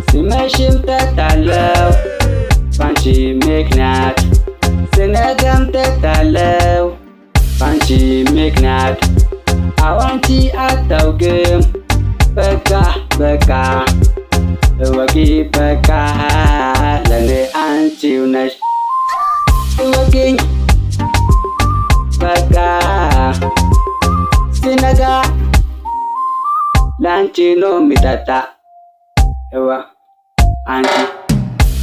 ስመሽም ጠጣለው ባንቺ ምክንያት ስነጋም ጠጣለው ባንቺ ምክንያት አዋንቺ አታውቅም በቃ በቃ እወቂ በቃ ለኔ አንቺው ነሽ እወቂኝ በቃ ስነጋ ላንቺ ነው የሚጠጣ አንቺ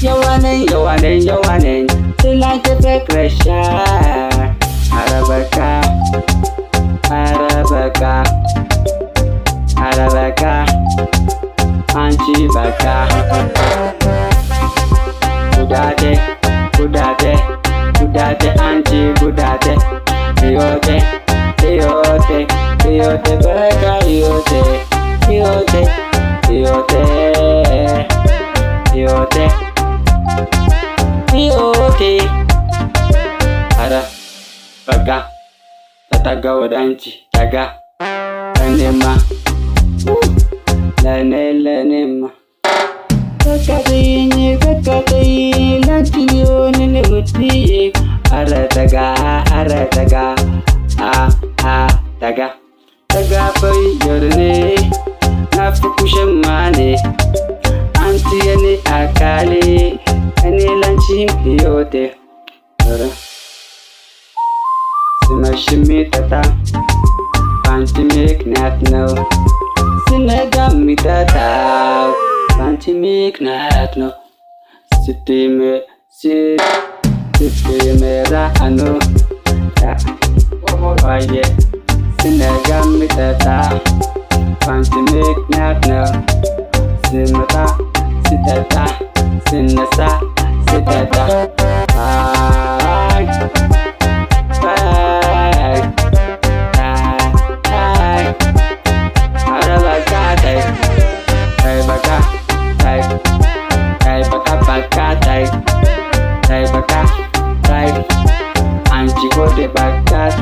የዋነኝ የዋነኝ የዋነኝ ስላንቺ ፍቅረሻ ኧረ በቃ ኧረ በቃ ኧረ በቃ አንቺ በቃ ጉዳቴ ጉዳቴ ጉዳቴ አንቺ ጉዳቴ ሕይወቴ ሕይወቴ ሕይወቴ በቃ ሕይወቴ ሕይወቴ ሕይወቴ ሕይወቴ ሕይወቴ ኧረ በቃ ተጠጋ ወደ አንቺ ጠጋ ለኔማ ለኔማ በቃ ተይኝ ላንቺ ሊሆን ውድዬ ኧረ ጠጋ ጠጋ ጠጋ በይ ወደኔ ናፍኩሽማኔ አንቺ የኔ አካሌ እኔ ላንቺም ሕይወቴ ስመሽም የሚጠጣ ባንቺ ምክንያት ነው ስነጋ የሚጠጣው ባንቺ ምክንያት ነው ስትመራ ነው ዋየ ስነጋ የሚጠጣ ባንቺ ምክንያት ነው ስመጣ ስጠጣ ስነሳ ስጠጣ አንቺ ሆዴ ባካት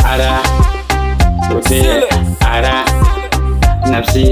ኧረ ውዴ ኧረ ነፍስዬ